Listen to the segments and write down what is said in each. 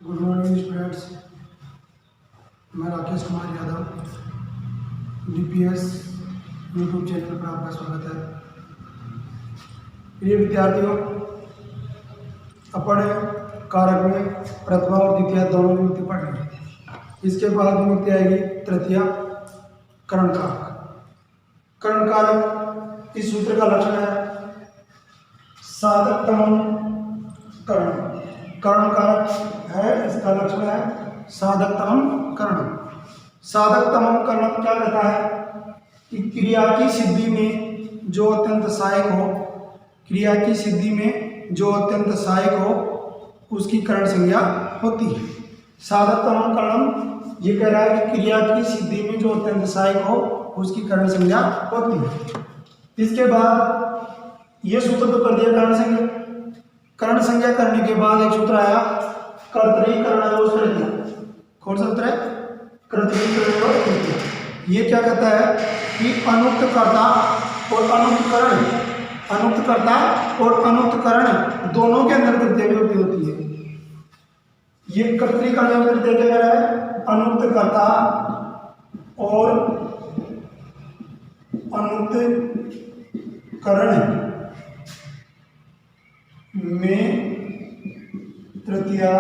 Good morning students. मैं Rakesh Kumar Yadav DPS YouTube channel पर आपका स्वागत है। प्रिय विद्यार्थियों, अपन कारक में प्रथमा और द्वितीय दोनों विभक्ति पढ़ रहे हैं। इसके बाद विभक्ति आएगी तृतीया करण कारक। करण कारक इस सूत्र का लक्षण है साधकतम करण। करण कारक है, इसका लक्षण है साधकतम करण। साधकतम करण क्या कहता है कि क्रिया की सिद्धि में जो अत्यंत सहायक हो, क्रिया की सिद्धि में जो अत्यंत सहायक हो उसकी करण संज्ञा होती है। साधकतम करण ये कह रहा है कि क्रिया की सिद्धि में जो अत्यंत सहायक हो उसकी करण संज्ञा होती है। इसके बाद ये सूत्र तो कर दिया करण संज्ञा। करण संज्ञा करने के बाद एक सूत्र आया कर्तरीकरणयोः तृतीया। कौन सा सूत्र है? कर्तरीकरणयोः तृतीया। ये क्या कहता है कि अनुक्त कर्ता और अनुक्त करण, अनुक्त कर्ता और अनुक्त करण दोनों के अंदर तृतीया विभक्ति होती है। ये कर्तरीकरणयोः तृतीया क्या कह रहा है? अनुक्त कर्ता और अनुक्त करण में तृतीया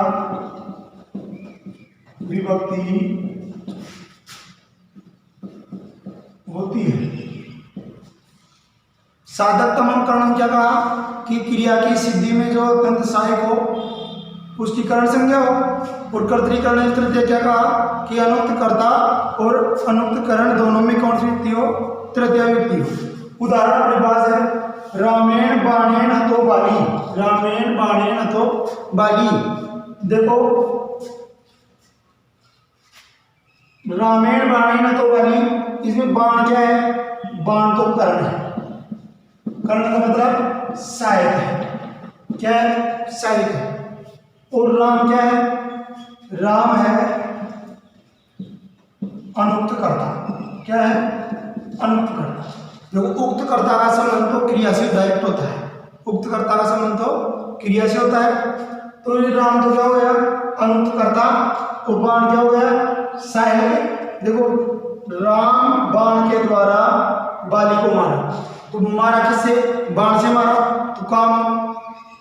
विभक्ति होती है। साधकतम करण क्या कहा कि क्रिया की सिद्धि में जो अत्यंत सहायक हो उसकी करण संज्ञा हो। और कर्तरीकरणयोः तृतीया क्या कहा कि अनुक्त कर्ता और अनुक्त करण दोनों में कौन सी विभक्ति हो? तृतीया विभक्ति हो। उदाहरण अपने पास है रामेण बाणेन हतो बाली। रामेण बाणेन हतो बाली। देखो रामेण बाणेन हतो बाली, इसमें बाण क्या है? बाण तो करण है। करण का मतलब सहायक है। क्या है? सहायक है। और राम क्या है? राम है अनुक्त कर्ता। क्या है? अनुक्त कर्ता। देखो उक्त कर्ता का संबंध तो क्रिया से डायरेक्ट होता है। उक्त कर्ता का संबंध तो क्रिया से होता है। तो ये राम तो क्या हो गया? अनुक्त कर्ता। और बाण क्या हो गया? सहायक। देखो राम बाण के द्वारा बाली को मारा। तो मारा किससे? बाण से मारा। तो काम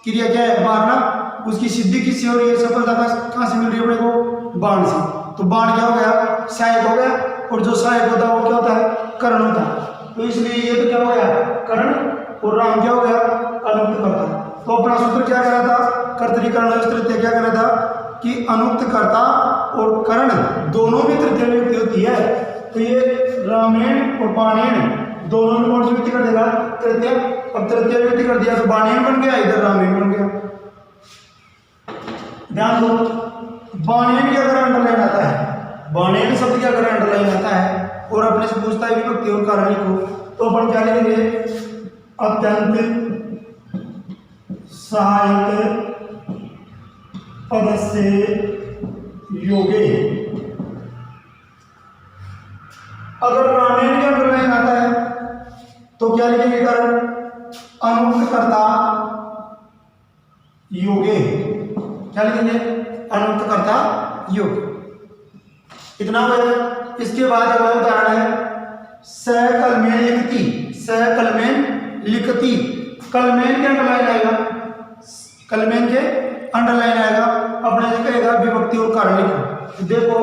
क्रिया क्या है? मारना। उसकी सिद्धि किससे हो रही है? सफलता कहाँ से मिल रही है अपने को? बाण से। तो बाण क्या हो गया? सहायक हो गया। और जो सहायक होता है वो क्या होता है? करण होता है। तो इसलिए ये तो क्या हो गया? करण। और राम क्या हो गया? अनुक्त कर्ता। तो अपना सूत्र क्या कह रहा था? कर्तरीकरणयोः तृतीया क्या कह रहा था कि अनुक्त कर्ता और करण दोनों में तृतीया विभक्ति होती है। तो ये रामेण और बाणेण दोनों में कौन सी विभक्ति कर देगा? तृतीया। अब तृतीया विभक्ति कर दिया तो बाणेण बन गया, इधर रामेण बन गया। ध्यान दो, बाणेण के अगर अंडरलाइन आता है, बाणेण शब्द के अगर अंडरलाइन आता है और अपने से पूछता है विभक्ति और कारण को, तो अपन क्या लिखेंगे? अत्यंत सहायक पदस्य योगे। अगर रामेण के अंडरलाइन आता है तो क्या लिखेंगे? कारण अनुक्त कर्ता योगे। क्या लिखेंगे? अनुक्त कर्ता योग। इतना हो गया। इसके बाद अगला उदाहरण है सकलमेन लिखती। सकलमेन लिखती। कलमेन के अंडरलाइन आएगा। कलमेन के अंडरलाइन आएगा। अपने से कहेगा विभक्ति और कारण लिखो। देखो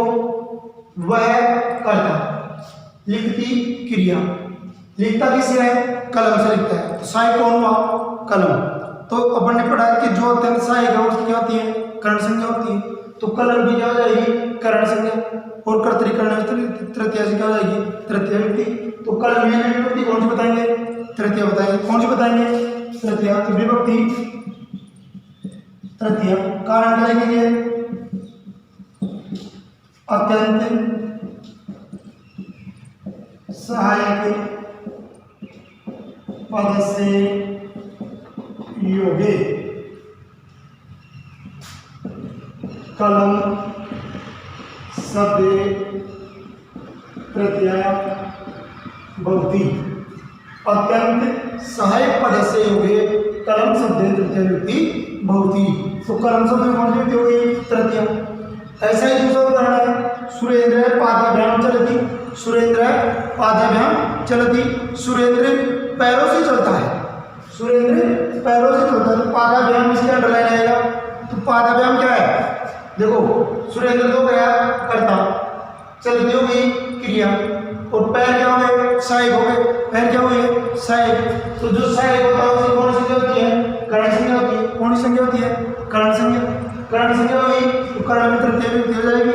वह कर्ता, लिखती क्रिया। लिखता किससे है? कलम से लिखता है। तो सहायक कौन हुआ? कलम। तो अपन ने पढ़ा है कि जो अत्यंत सहायक है उसकी क्या होती है? करण संज्ञा होती है। तो कलम की क्या हो जाएगी? करण संज्ञा। और कर्तरीकरणयोः तृतीया से क्या हो जाएगी? तृतीया विभक्ति। तो कलमेन में विभक्ति कौन सी बताएंगे? तृतीया बताएंगे। कौन सी बताएंगे? तृतीया। तो विभक्ति तृतीया। कारण क्या लिखेंगे? अत्यंत सहायक पदस्य योगे कलम शब्द तृतीया भवति। अत्यंत सहायक पदस्य योगे कलम शब्द तृतीया विभक्ति भवति। तो कर्म शब्द में कौन सी विभक्ति होगी? तृतीया। ऐसा ही दूसरा उदाहरण है, सुरेंद्र पादाभ्याम चलती, सुरेंद्र पादाभ्याम चलती, सुरेंद्र पैरों से चलता है, सुरेंद्र पैरों से चलता है, तो पादाभ्याम इसके अंडरलाइन आएगा। तो पादाभ्याम क्या है? देखो सुरेंद्र तो गया कर्ता, चलती हो गई क्रिया, और पैर क्या हो गए? सहायक हो गए। पैर क्या हुए? सहायक। तो जो सहायक होता है उसकी कौन सी संज्ञा होती है? करण संज्ञा होती है। कौन सी संज्ञा होती है? करण संज्ञा। करण संज्ञा हुई तो करण में तृतीय विभक्ति हो जाएगी।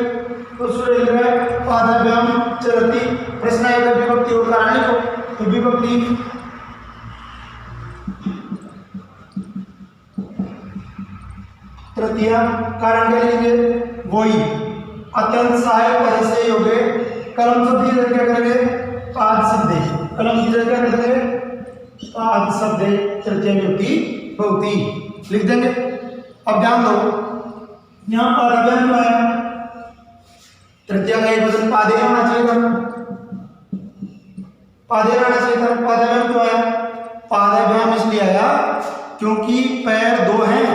तो सुरेंद्र पादाभ्याम चलती, प्रश्न आएगा विभक्ति और कारण लिखो। तो विभक्ति तृतीय, कारण क्या लिखेंगे? वही अत्यंत सहायक पद से योगे, कलम शब्द की जगह क्या करेंगे? पाद शब्दे, कलम की जगह क्या करेंगे? पाद शब्दे तृतीय विभक्ति बहुती लिख देंगे। अब ध्यान दो, यहाँ पादाभ्याम जो है तृतीय का एक वचन पादे होना चाहिए था, पादे रहना चाहिए था। पादाभ्याम क्यों आया? पादाभ्याम इसलिए आया क्योंकि पैर दो हैं,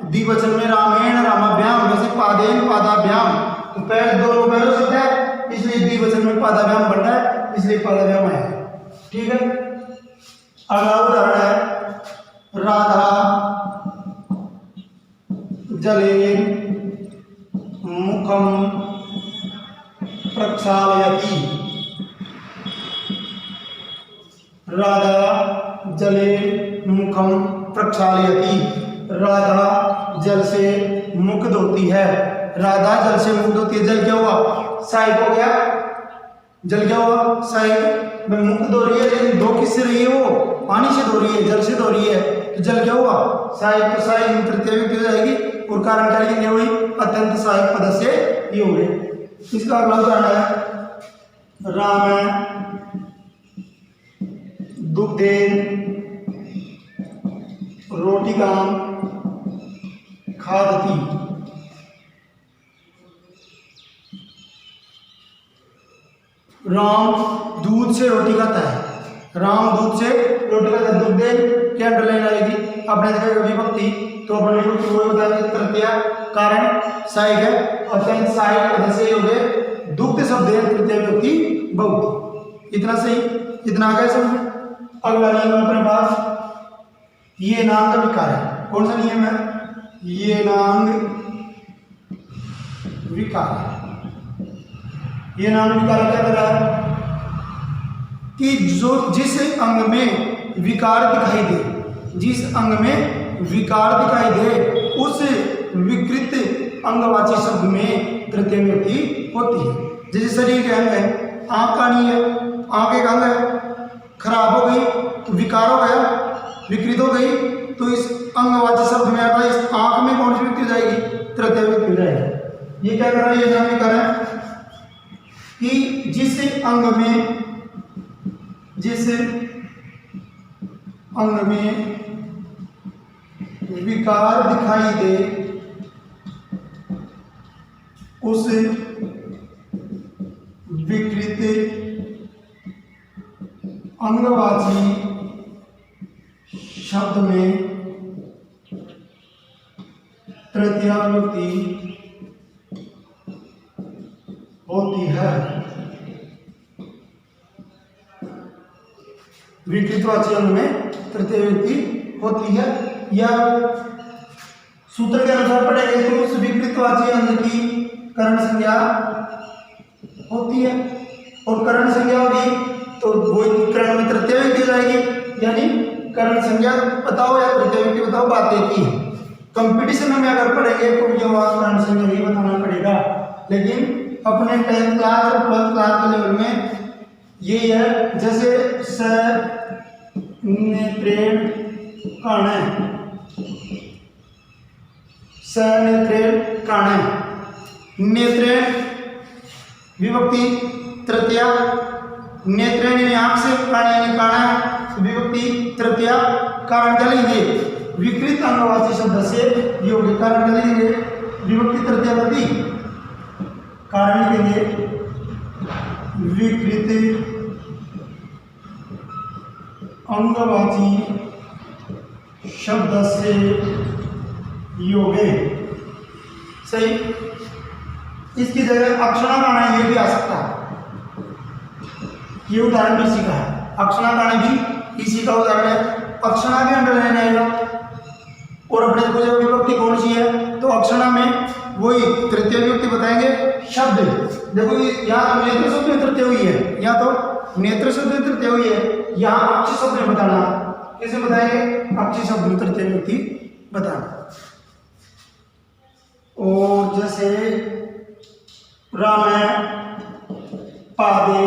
द्विवचन में रामेण रामाभ्याम, वैसे पादेन पादाभ्याम, तो पैर दोनों पैरों से है, इसलिए द्विवचन में पादाभ्याम बन रहा है, इसलिए पादाभ्याम आया। ठीक है। अगला उदाहरण है, राधा जले मुखम प्रक्षालयति, राधा जले मुखम प्रक्षालयति, राधा जल से मुख धोती है, राधा जल से मुख धोती है। जल क्या हुआ? सहायक हो गया। जल क्या हुआ? सहायक। मुख धो रही है, लेकिन धो किससे रही है? वो पानी से धो रही है, जल से धो रही है, तो जल क्या हुआ? सहायक। तो सहायक में तृतीय विभक्ति हो जाएगी, और कारण क्या लिखेंगे? वही अत्यंत सहायक पद से ये हो गए। इसका अगला उदाहरण है, राम दुग्धेन रोटिकाम खादती, राम दूध से रोटी खाता है, राम दूध से रोटी खाता है। दुग्धेन के अंडरलाइन आएगी, आपने देखा विभक्ति, तो अपने विभक्ति वही बताएंगे तृतीय, कारण सहायक है, अत्यंत सहायक पद से हो गए, दुग्ध शब्द है तृतीय विभक्ति बहुत। इतना सही, इतना आ गया समझ। अगला नियम अपने पास ये नाम का विकार है। कौन सा नियम है? ये नाम विकार। ये नाम विकार क्या कर रहा है कि जो जिस अंग में विकार दिखाई दे, जिस अंग में विकार दिखाई दे, उस विकृत अंगवाची शब्द में तृतीय विभक्ति होती है। जैसे शरीर के अंग है, आंख का नहीं है, आंख एक अंग है, खराब हो गई तो विकार हो गया, विकृत हो गई, तो इस अंगवाची शब्द में आता है, इस आंख में कौन सी विभक्ति हो जाएगी? तृतीय विभक्ति हो जाएगी। ये क्या कर रहा है? ये नाम विकार है कि जिस अंग में विकार दिखाई दे, उस विकृत अंगवाची शब्द में तृतीय विभक्ति होती है। विकृतवाची अंग में तृतीय विभक्ति होती है, या सूत्र के अनुसार पढ़ेंगे तो उस विकृतवाची अंग की करण संज्ञा होती है, और करण संज्ञा होगी तो वही करण में तृतीय विभक्ति हो जाएगी। यानी करण संज्ञा बताओ या तृतीय विभक्ति बताओ, बात एक ही है। कंपटीशन में अगर पढ़ेंगे तो ये करण संज्ञा ही बताना पड़ेगा, लेकिन अपने 10th क्लास और 12th क्लास के लेवल में ये है, जैसे स नेत्रेण काणे, स नेत्रेण काणे, नेत्रेण विभक्ति तृतीया, नेत्रेण यानी आंख से, काणे यानी काणा विभक्ति तृतीया, कारण क्या लेंगे? विकृत अंगवाची शब्द से योग्य, कारण क्या लेंगे? विभक्ति तृतीया पति, कारण लिखेंगे विकृत अंगवाची शब्द से योगे। सही। इसकी जगह अक्षराणाम ये भी आ सकता है, ये उदाहरण भी इसी का है, अक्षराणाम भी इसी का उदाहरण है। अक्षरा भी अंडरलाइन आएगा। और अपने को जब विभक्ति कौन सी है, तो अक्षरा में वही तृतीय विभक्ति बताएंगे शब्द। देखो यहाँ तो नेत्र शब्द में तृतीय हुई है, यहाँ तो नेत्र शब्द में तृतीय हुई है, यहाँ अक्ष शब्द में बताना। कैसे बताएंगे, अक्ष शब्द में तृतीय विभक्ति बताना। और जैसे राम है, पादे,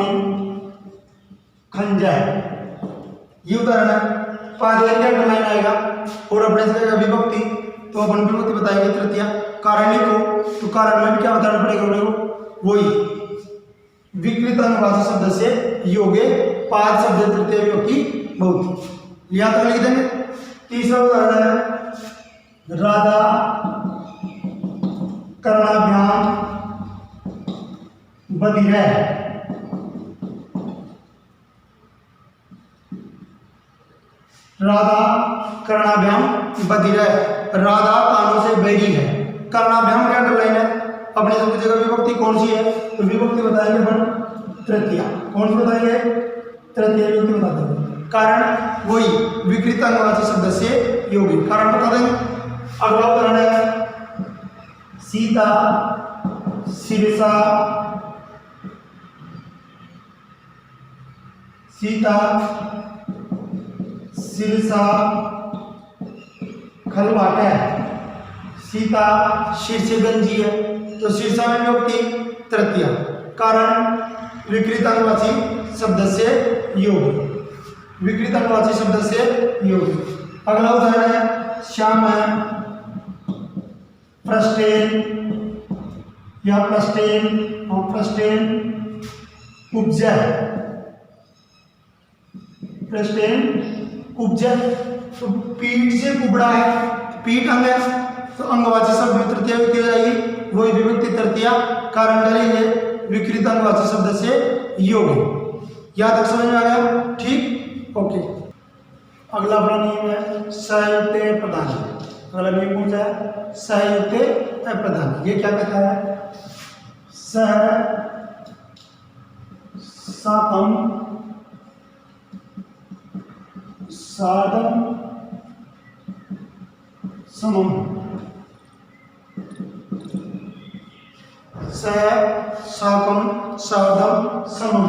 खंजर, ये उदाहरण है। पादे के अंडरलाइन आएगा। और अपने जगह विभक्ति, तो अपन विभक्ति बताएंगे तृतीय। कारण को, तो कारण में भी क्या बताना पड़ेगा अपने को, वही विकृत अनुवादी शब्द से योगे, पाद शब्द तृतीय विभक्ति बहुती। यहाँ तक लिख देंगे। तीसरा उदाहरण है राधा कर्णाभ्याम बधिर। राधा कर्णाभ्याम बधिर। राधा कानों से बहरी है। कर्णाभ्याम क्या अंडरलाइन है। अपने जगह विभक्ति कौन सी है, तो विभक्ति बताएंगे अपन तृतीय। कौन सी बताएंगे, तृतीय विभक्ति बता देंगे। कारण वही विकृत अनुवादी शब्द से योगी, कारण बता देंगे। अगला उदाहरण है सीता सिरसा, सीता सिरसा खलवाटा है। सीता सिर से गंजी है, तो सिरसा में विभक्ति तृतीय। कारण विकृत अनुवादी शब्द से योग, विकृत अनुवादी शब्द से योग। अगला उदाहरण है श्याम है, प्रस्टेन या प्रस्टेन और प्रस्टेन उपजा, प्रस्टेन उपजा। तो पीठ से कुबड़ा है, पीठ अंग है, तो अंगवाची शब्द में तृतीय विभक्ति हो जाएगी, वही विभक्ति तृतीय। कारण डालेंगे विकृत अंगवाची शब्द से योग। याद तक समझ में आ गया, ठीक, ओके। अगला अपना नियम है सयुक्त प्रधान। अगला नियम पूछा है सयुक्त प्रधान। ये क्या कहता है, सह साकम साधम समम। सह साकम साधम समम।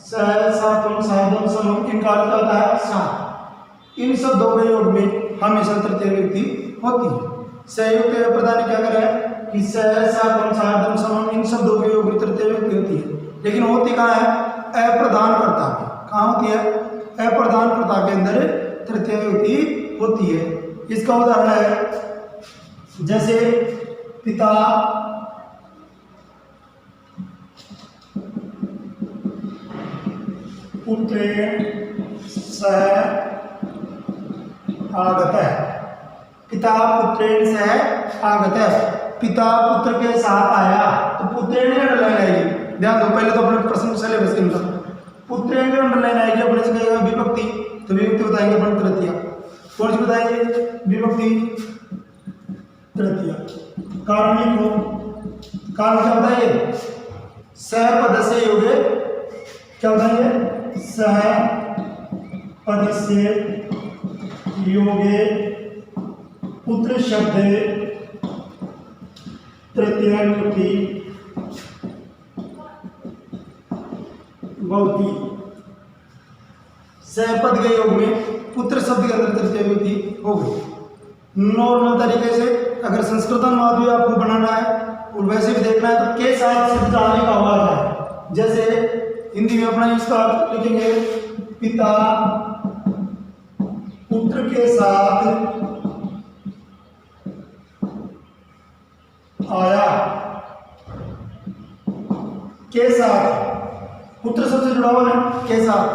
सह साकम साधम समम, इनका अर्थ होता है साथ। इन शब्दों के योग में हमेशा तृतीय विभक्ति होती है। संयुक्त प्रधान क्या कर रहा है कि सह साकम साधम समम, इन शब्दों के योग में तृतीय विभक्ति होती है, लेकिन होती कहाँ है, अप्रधानकर्ता में। कहाँ होती है, अप्रधानकर्ता के अंदर तृतीय विभक्ति होती है। इसका उदाहरण है जैसे पिता, पुत्र, सह आगत है। पिता पुत्रेण सह आगत है। पिता पुत्र के साथ आया, तो पुत्रेण की अंडरलाइन आएगी। ध्यान दो, पहले तो अपने प्रश्न सिलेबस के अनुसार पुत्रेण की अंडरलाइन आएगी। अपने से कहेगा विभक्ति, तो विभक्ति बताएंगे अपन तृतीय। कौन सी बताएंगे, विभक्ति तृतीय। कारण लिखो, कारण क्या बताइए, सह पद से योगे, क्या बताइए, सह पद से योगे पुत्र शब्द तृतीय विभक्ति बहुती। सहपद के योग में पुत्र शब्द के अंदर तृतीय विभक्ति हो गई। नॉर्मल तरीके से अगर संस्कृत अनुवाद भी आपको बनाना है और वैसे भी देखना है तो के साथ शब्द आने का आवाज है। जैसे हिंदी में अपना इसका लिखेंगे पिता पुत्र के साथ आया। के साथ पुत्र शब्द से जुड़ा हुआ है, के साथ,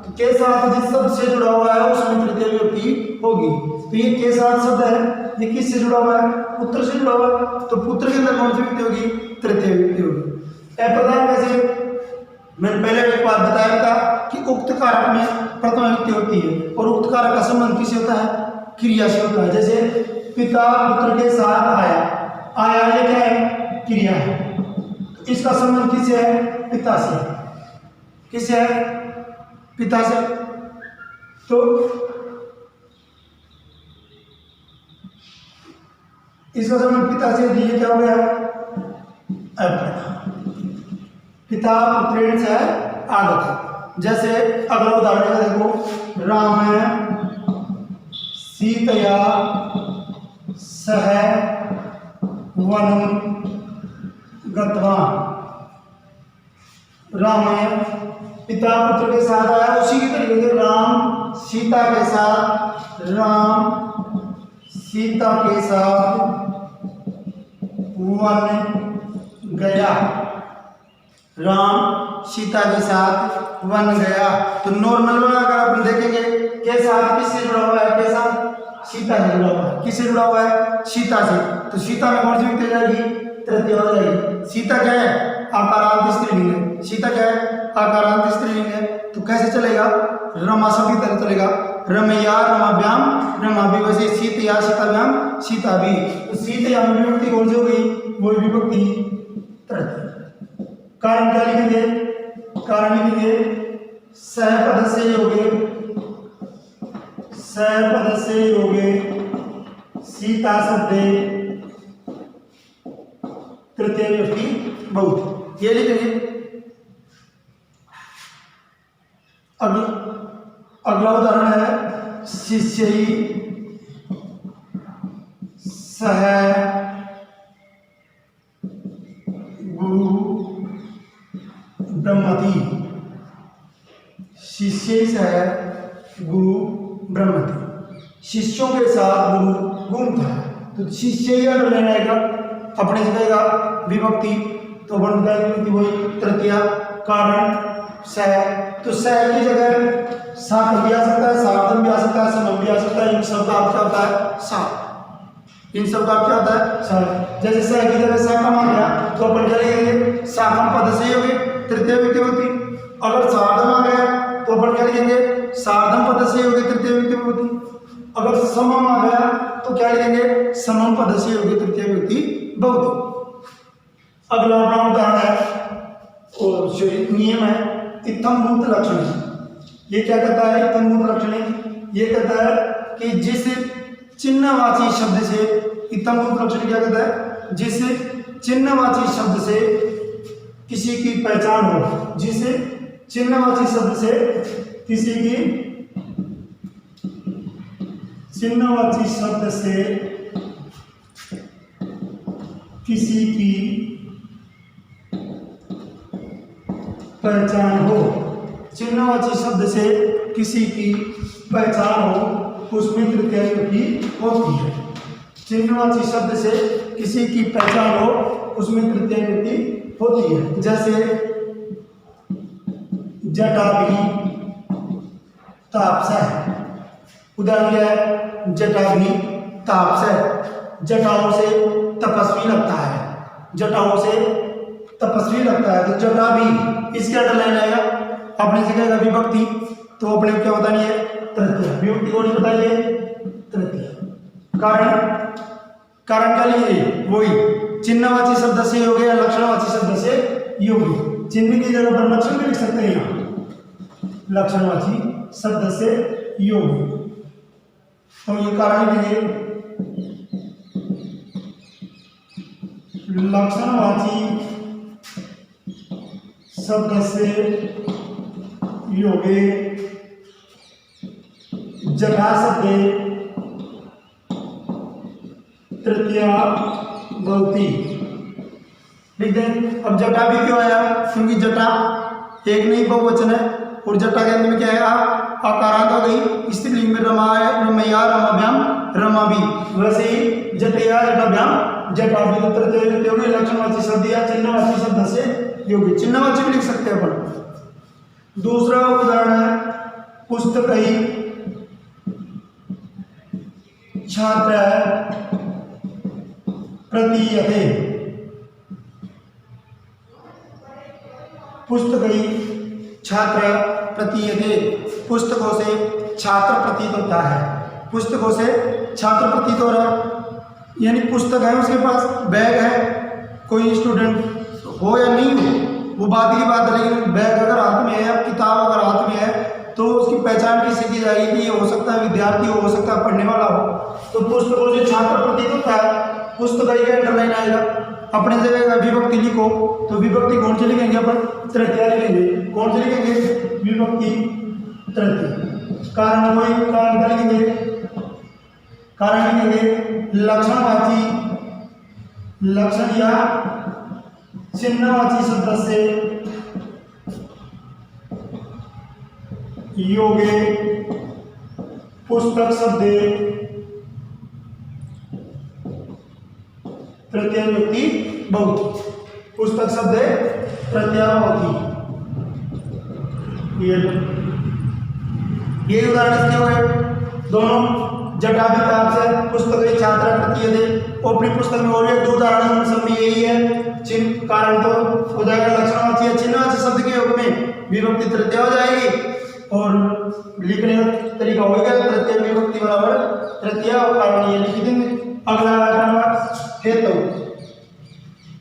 तो के साथ जिस शब्द से जुड़ा हुआ है उसमें तृतीय विभक्ति होगी। तो ये के साथ शब्द है, ये किससे जुड़ा हुआ है, पुत्र से जुड़ा हुआ है, तो पुत्र के अंदर कौन सी विभक्ति होगी, तृतीय विभक्ति होगी। अप्रधान कैसे, मैंने पहले एक बात बताया था कि उक्त कारक में प्रथम विभक्ति होती है और उक्त कारक का संबंध किससे होता है, क्रिया से होता है। जैसे पिता पुत्र के साथ आया, आया ये क्या है, क्रिया है। तो इसका संबंध किससे है, पिता से। किससे है, पिता से। तो इसका संबंध पिता से, ये क्या हो गया, पिता पुत्रेण से आगत। जैसे अगला उदाहरण है, देखो, राम सीतया सह वनं गतवान। राम पिता पुत्र के साथ आया, उसी की तरीके से राम सीता के साथ, राम सीता के साथ वन गया, राम सीता के साथ वन गया। तो नॉर्मल में अगर अपन देखेंगे के साथ किससे जुड़ा हुआ है, के साथ सीता से जुड़ा हुआ है। किससे जुड़ा हुआ है, सीता से। तो सीता में कौन सी व्यक्ति जाएगी, तृतीय हो जाएगी। सीता क्या है, आकारांत स्त्रीलिंग है। सीता क्या है, आकारांत स्त्रीलिंग है। तो कैसे चलेगा, रमा सभी तरह चलेगा, रमया रमाभ्याम रमाभि। वैसे सीतया सीताभ्याम सीता भी। तो सीतया में विभक्ति कौन सी हो गई, वो विभक्ति तृतीय। कारण क्या लिखेंगे, कारण लिखेंगे सहपद से योगे, सहपद से योगे सीता शब्दे तृतीय विभक्ति बहुत, ये लिखेंगे। अगला उदाहरण है, शिष्यई सह गुरु ब्रह्मति। शिष्य सह गुरु ब्रह्मति, शिष्यों के साथ गुरु घूमता है। तो शिष्य ही अगर लेना आएगा अपने से कहेगा विभक्ति, तो बनता है विभक्ति वही तृतीया। कारण सह, तो सह की जगह साथ भी आ सकता है, साधन भी आ सकता है, समम भी आ सकता है। इन सब का क्या होता है, साथ। इन सब का क्या होता है, साथ। जैसे सह की जगह साकम आ गया, तो अपन क्या लिखेंगे, साकम पद से होगी तृतीय विभक्ति होती। अगर साधन आ गया तो अपन क्या लिखेंगे, साधन पद से होगी तृतीय विभक्ति होती। अगर समम आ गया तो क्या लिखेंगे, समम पद से होगी तृतीय विभक्ति बहुत। अगला अपना उदाहरण है और नियम है, इत्थंभूत लक्षण। ये क्या कहता है, इत्थंभूत लक्षण, ये कहता है कि जिस चिन्हवाची शब्द से, इत्थंभूत लक्षण क्या कहता है, जिस चिन्हवाची शब्द से किसी की पहचान हो, जिस चिन्हवाची शब्द से किसी की, चिन्हवाची शब्द से किसी की पहचान हो, चिन्हवाची शब्द से किसी की पहचान हो, उसमें तृतीय विभक्ति होती है। चिन्हवाची शब्द से किसी की पहचान हो, उसमें तृतीय विभक्ति होती है। जैसे जटाभि तापसः, उदाहरण क्या है, जटाभि तापसः, जटाओं से तपस्वी लगता है, जटाओं से तपस्वी लगता है। तो जटाभि, इसके अंडरलाइन आएगा, अपने से कहेगा विभक्ति, तो अपने क्या बतानी है, तृतीय। विभक्ति कौन सी बताइए, तृतीय। कारण, कारण क्या लिखिए, वही चिन्हवाची शब्द से योग या लक्षणवाची शब्द से योग। चिन्ह की जगह पर लक्षण भी लिख सकते हैं, यहाँ लक्षणवाची शब्द से योग। तो ये कारण लिखिए, लक्षणवाची शब्द से योगे जटा शब्दे तृतीया भवति। लिख दें। अब जटा भी क्यों आया, क्योंकि जटा एक नहीं बहुवचन है, और जटा के अंदर में क्या आएगा, आकारांत हो गई। स्त्रीलिंग में रमा है, रमया रमाभ्याम रमाभि। वैसे ही जटया जटाभ्याम जटाभि। तो तृतीय विभक्ति होगी लक्षणवाची शब्द या चिन्हवाची शब्द से योगी। चिन्हवाची भी लिख सकते हैं अपन। दूसरा उदाहरण है, पुस्तकई छात्र प्रतीयते। पुस्तकई छात्र प्रतीयते, पुस्तकों से छात्र प्रतीत होता है। पुस्तकों से छात्र प्रतीत हो रहा है, यानी पुस्तक है उसके पास, बैग है, कोई स्टूडेंट हो या नहीं हो वो बात की बात है, लेकिन बैग अगर हाथ में है या किताब अगर हाथ में है तो उसकी पहचान किससे की जाएगी कि ये हो सकता है विद्यार्थी हो सकता है पढ़ने वाला हो। तो पुस्तकों से छात्र प्रतीत होता है, पुस्तक का अंडरलाइन आएगा। अपने जगह का विभक्ति लिखो तो विभक्ति कौन से लिखेंगे अपन? तृतीया लिखेंगे। कौन से लिखेंगे? विभक्ति तृतीया। कारण वही कारण क्या लिखेंगे? कारण लिखेंगे लक्षणवाची, लक्षण या चिन्हवाची शब्द से योगे पुस्तक शब्द तृतीय व्यक्ति बहुवचन, पुस्तक शब्द तृतीया बहुवचन। ये उदाहरण इसके हुए दोनों जटा किताब से पुस्तक छात्र तृतीय थे। और अपनी पुस्तक में और एक दो उदाहरण सब में यही है। चिन्ह कारण तो हो जाएगा लक्षणवाची या चिन्हवाची शब्द के योग में विभक्ति तृतीय हो जाएगी और लिखने का तरीका होगा तृतीय विभक्ति बराबर तृतीय और कारण ये लिख देंगे। अगला व्याकरण हेतु।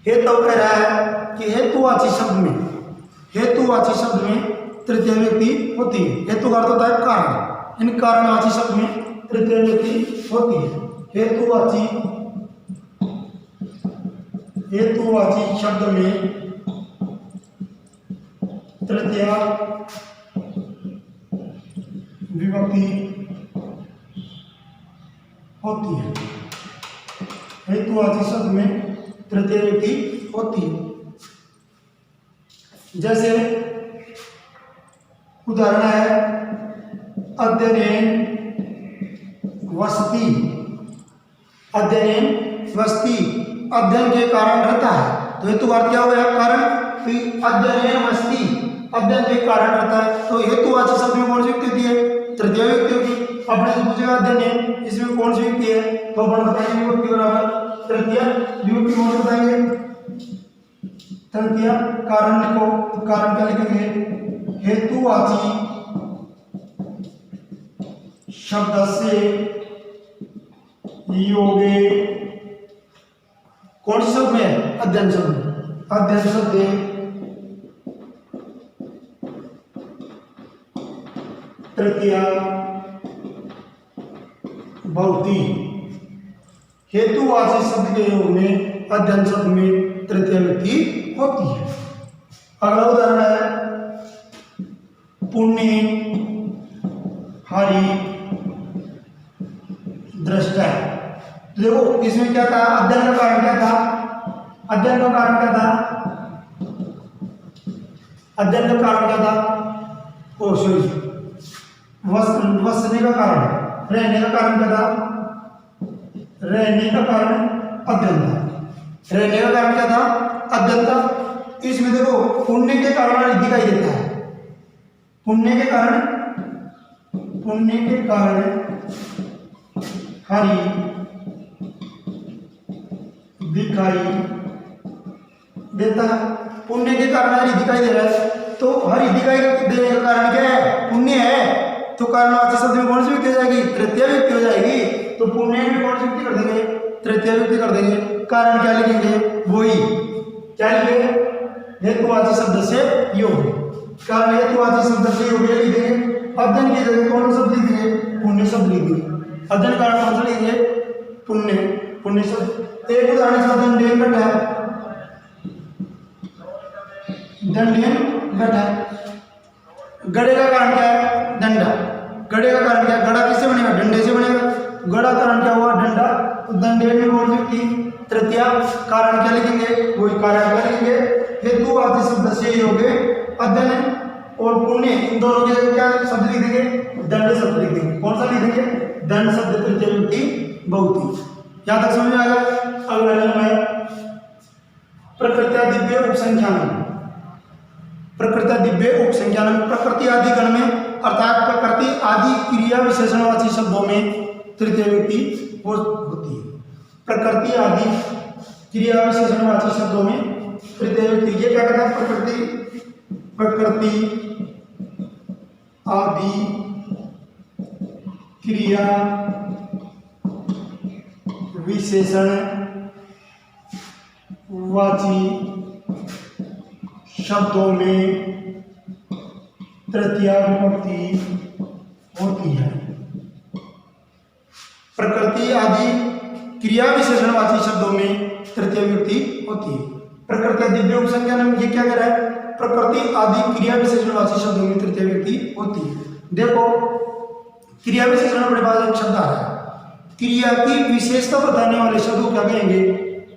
हेतु कह रहा है कि हेतुवाची शब्द में, हेतुवाची शब्द में तृतीय व्यक्ति होती है। हेतु का अर्थ होता है कारण, यानी कारणवाची शब्द में तृतीय व्यक्ति होती है। हेतुवाची, हेतुवाची शब्द में तृतीय विभक्ति होती है। हेतुवाची शब्द में तृतीय व्यक्ति होती है। जैसे उदाहरण है अध्ययन वसति, अध्ययन वसति, अध्ययन के कारण रहता है। तो हेतु का अर्थ क्या हो गया? कारण। अध्ययन वसति, अध्ययन के कारण रहता है। तो हेतुवाची शब्द में कौन सी व्यक्ति होती है? तृतीय व्यक्ति होगी। अपने से पूछेगा अध्ययन, इसमें कौन सी व्यक्ति है? तो अपन बताएंगे विभक्ति बराबर तृतीय विभक्ति कौन सा बताएंगे? तृतीय। कारण लिखो तो कारण क्या लिखेंगे? हेतुवाची शब्द से योगे कौन से शब्द में? अध्ययन शब्द, अध्ययन शब्द तृतीय बहुवचन। हेतुवाची शब्द के योग में अध्ययन शब्द में तृतीय व्यक्ति होती है। अगला उदाहरण है पुण्य हरि दृष्टा। देखो इसमें क्या था? अध्ययन का कारण क्या था? अध्ययन का कारण क्या था? अध्ययन का कारण क्या था? ओ सॉरी, वसने का कारण, रहने का कारण क्या था? रहने का कारण अध्ययन था। रहने का कारण क्या था? अध्ययन था। इसमें देखो पुण्य के कारण दिखाई देता है। पुण्य के कारण, पुण्य के कारण हरि दिखाई देता है। पुण्य के कारण हरि दिखाई दे रहा है। तो हरि दिखाई देने का कारण क्या है? पुण्य है। तो कारणवाची शब्द में कौन सी व्यक्ति हो जाएगी? तृतीय व्यक्ति हो जाएगी। तो पुण्य में कौन सी व्यक्ति कर देंगे? तृतीय व्यक्ति कर देंगे। कारण क्या लिखेंगे? वही क्या लिखेंगे? हेतुवाची शब्द से योग। कारण हेतुवाची शब्द से योग लिख देंगे। अध्ययन की जगह कौन सा शब्द लिख देंगे? पुण्य शब्द लिख देंगे। अध्ययन कारण कौन सा लिखेंगे? पुण्य, पुण्य शब्द। एक उदाहरण से दंडेन बैठा है, दंडेन बैठा है। गड़े का कारण क्या है? डंडा। गड़े का कारण क्या है? गड़ा किससे बनेगा? डंडे से बनेगा। गड़ा कारण क्या हुआ? डंडा। तो दंडेन में कौन सी व्यक्ति? तृतीया। कारण क्या लिखेंगे? वही कारण क्या लिखेंगे? हेतुवाची शब्द से योग अध्ययन और पुण्य, इन दोनों की जगह क्या शब्द लिख देंगे? दंड शब्द लिख देंगे। कौन सा लिख देंगे? दंड शब्द तृतीय व्यक्ति बहुवचन। यहां तक समझ में आएगा। अगला नियम है प्रकृत्या दिव्य उपसंख्यान। प्रकृत्या दिव्य उपसंख्यान, प्रकृति आदि गण में अर्थात प्रकृति आदि क्रिया विशेषणवाची शब्दों में तृतीय व्यक्ति होती है। प्रकृति आदि क्रिया विशेषणवाची शब्दों में तृतीय व्यक्ति। ये क्या कहता है? प्रकृति, प्रकृति आदि क्रिया विशेषण वाची शब्दों में तृतीया विभक्ति होती है। प्रकृति आदि क्रिया विशेषणवाची शब्दों में तृतीय विभक्ति होती है। प्रकृति आदि दिव्य उपसंज्ञा में ये क्या कह रहा है? प्रकृति आदि क्रिया विशेषणवाची शब्दों में तृतीय विभक्ति होती है। देखो क्रिया विशेषण अपने पास एक शब्द आ रहा है, क्रिया की विशेषता बताने वाले शब्द को क्या कहेंगे?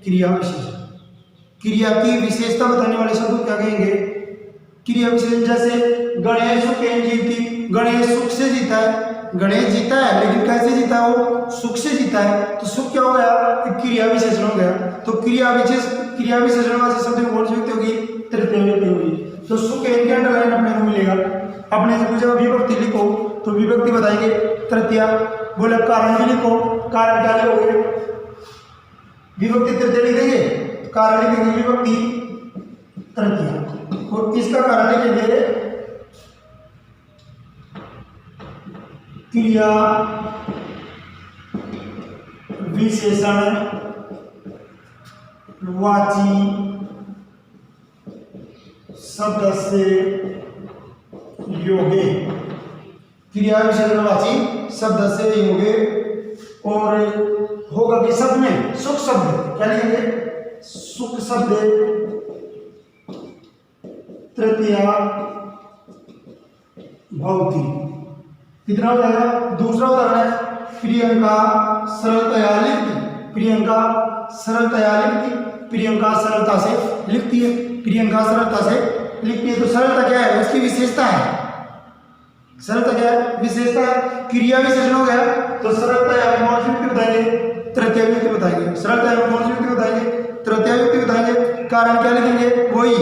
क्रिया विशेषण। क्रिया की विशेषता बताने वाले शब्द को क्या कहेंगे? क्रिया विशेषण। जैसे गणेश सुखेन जीती, गणेश सुख से जीता है। गणेश जीता है लेकिन कैसे जीता है? वो सुख से जीता है, तो सुख क्या हो गया? एक क्रिया विशेषण हो गया। तो क्रिया विशेषण वाले शब्द में कौन सी विभक्ति होगी? तृतीय विभक्ति होगी। तो सुखेन के अंडरलाइन अपने को मिलेगा। अपने से पूछा विभक्ति लिखो तो विभक्ति बताएंगे तृतीया। बोले कारण भी लिखो, कारण क्या लिखोगे? विभक्ति तृतीय लिखेंगे, कारण लिखेंगे विभक्ति तृतीया। और इसका कारण लिखेंगे क्रिया विशेषण वाची शब्द से योगे। क्रिया विशेषणवाची शब्द से योगे। और होगा कि शब्द में सुख शब्द क्या लिखेंगे? सुख शब्द तृतीया भवति। कितना हो जाएगा? दूसरा उदाहरण है प्रियंका सरलतया लिखती। प्रियंका सरलतया लिखती। प्रियंका सरलता से लिखती है। प्रियंका सरलता से लिखती है। तो सरलता क्या है? उसकी विशेषता है। सरलता क्या है? विशेषता है। क्रिया विशेषण हो गया तो सरलता या कौन सी विभक्ति बताएंगे? तृतीय विभक्ति बताएंगे। सरलता या कौन सी विभक्ति बताएंगे? तृतीय विभक्ति बताएंगे। कारण क्या लिखेंगे? वही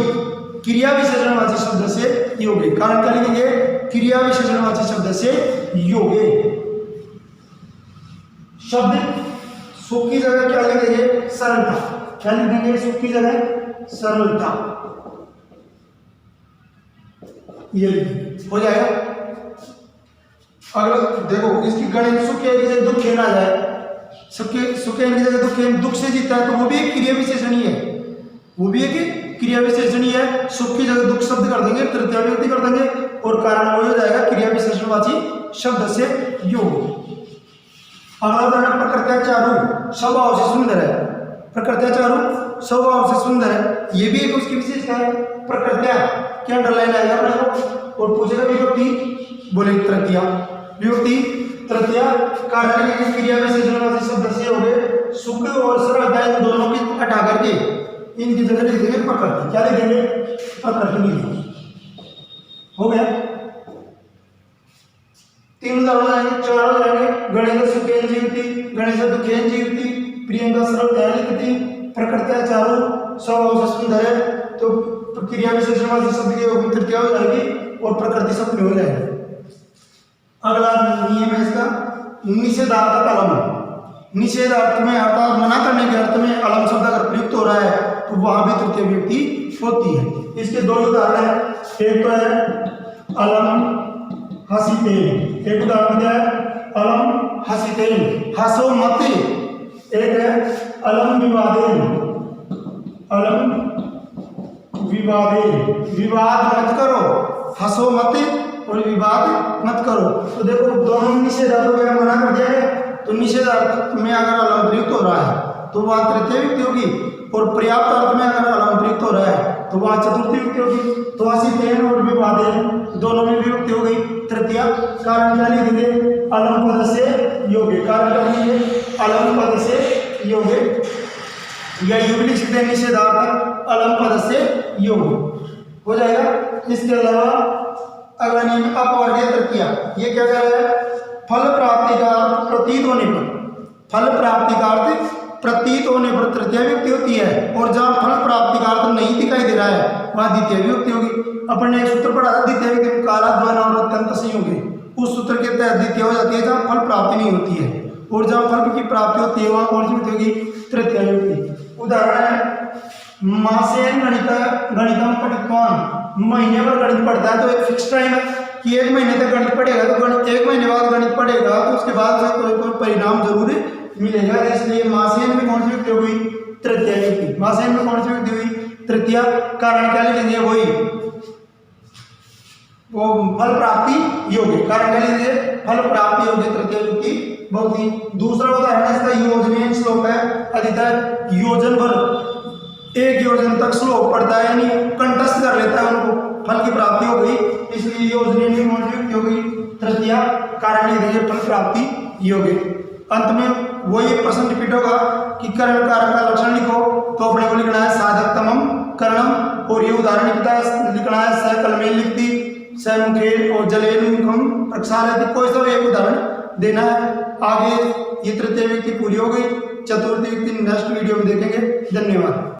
क्रिया विशेषणवाची शब्द से योगे। कारण क्या लिखेंगे? क्रिया विशेषणवाची शब्द से योगे। शब्द सुख की जगह क्या लिखेंगे? सरलता। क्या लिखेंगे? सुख की जगह सरलता। ये लिखेंगे, हो जाएगा। अगर देखो इसकी गणित सुखे की जगह दुखेन आ जाए, सुखेन की जगह दुखेन दुख से जीता है, तो वो भी एक क्रिया विशेषण ही है। वो भी एक क्रिया विशेषण ही है। सुख की जगह दुख शब्द कर देंगे, तृतीय विभक्ति कर देंगे और कारण वही हो जाएगा क्रिया विशेषणवाची शब्द से योग। अगला उदाहरण प्रकृत्या चारु स्वभाव से सुंदर है। प्रकृत्या चारु स्वभाव से सुंदर है, ये भी एक उसकी विशेषता है। प्रकृत्या क्या अंडरलाइन आएगा अपने को और पूछेगा विभक्ति, बोले तृतीया। विभक्ति तृतीया। कारण लिखेंगे क्रिया विशेषणवाची शब्द से हो गए। सुख और सरलता इन दोनों की हटा करके इनकी जगह लिख देंगे प्रकृति। क्या लिखेंगे? प्रकृति लिखेंगे। हो गया। तीन उदाहरण आएंगे, चार हो जाएंगे। गणेश सुखेन जीवती, गणेश दुखेन जीवती, प्रियंका सरलतया लिखती, प्रकृत्या चारु स्वभाव से सुंदर है। तो क्रिया विशेषणवाची शब्द की योग तृतीया हो जाएगी और प्रकृति शब्द हो जाएगी। अगला नियम है इसका निषेधार्थक अलम। निषेधार्थ में अर्थात मना करने के अर्थ में अलम शब्द अगर प्रयुक्त हो रहा है तो वहां भी तृतीय विभक्ति होती है। इसके दो उदाहरण हैं। एक तो है अलम हसीतेन। एक उदाहरण क्या है? अलम हसीतेन, हंसो मत। एक है अलम विवादेन। अलम विवादेन, विवाद मत करो, हंसो मत और विवाद मत करो। तो देखो दोनों निषेधार्थ वगैरह मना कर दिया गया। तो निषेधार्थ में अगर अलम प्रयुक्त हो रहा है तो वह तृतीय विभक्ति होगी और पर्याप्त अर्थ में अगर अलम प्रयुक्त हो रहा है तो वह चतुर्थी विभक्ति होगी। तो हसीतेन और विवादेन दोनों में विभक्ति हो गई तृतीया। कारण क्या लिखेंगे? अलम पद से योगे। कारण क्या लिखेंगे? अलम पद से योगे। या योग लिख सकते हैं निषेधार्थ अलम पद से योग हो जाएगा। इसके अलावा अगला नियम अपवर्गीय तृतीया। ये क्या कह रहा है? फल प्राप्ति का प्रतीत होने पर, फल प्राप्ति का अर्थ प्रतीत होने पर तृतीय विभक्ति होती है और जहां फल प्राप्ति का अर्थ नहीं दिखाई दे रहा है वहां द्वितीय विभक्ति होगी। अपन ने एक सूत्र पढ़ा था द्वितीय विभक्ति काला द्वैन और अत्यंत संयोगी। उस सूत्र के तहत द्वितीय हो जाती है जहां फल प्राप्ति नहीं होती है और जहां फल की प्राप्ति होती है वहां कौन सी विभक्ति होगी? तृतीय विभक्ति। उदाहरण है मासेन गणितम पठितवान। महीने भर गणित पढ़ता है तो एक फिक्स टाइम है, कि 1 महीने तक गणित पढ़ेगा तो गणित 1 महीने बाद गणित पढ़ेगा तो उसके बाद उसे कोई परिणाम जरूर मिलेगा। इसलिए मासेन में कौन सी युक्ति हुई? तृतीया युक्ति। मासेन में कौन सी युक्ति हुई? तृतीया। कारण क्या लिखेंगे? वही वो फल प्राप्ति योग्य। कारण क्या लिखेंगे? फल प्राप्ति योग्य तृतीय युक्ति बहुत ही। दूसरा उदाहरण इसका योजनीय श्लोक है। अधिकतर योजन भर 1 योजन तक श्लोक पढ़ता है, यानी कंठस्थ कर लेता है, उनको फल की प्राप्ति हो गई, इसलिए योजनीय में कौन सी युक्ति हो गई? तृतीया। कारण लिखेंगे फल प्राप्ति योग्य। अंत में वही प्रश्न रिपीट होगा कि करण कारक का लक्षण लिखो, तो अपने को लिखना है साधकतमम करणम, और ये उदाहरण लिखना है सकलमेल लिखती समुखे और जलेनुमुखम प्रक्षालयति। कोई सा एक उदाहरण देना है। आगे ये तृतीय व्यक्ति पूरी हो गई, चतुर्थी व्यक्ति नेक्स्ट वीडियो में देखेंगे। धन्यवाद।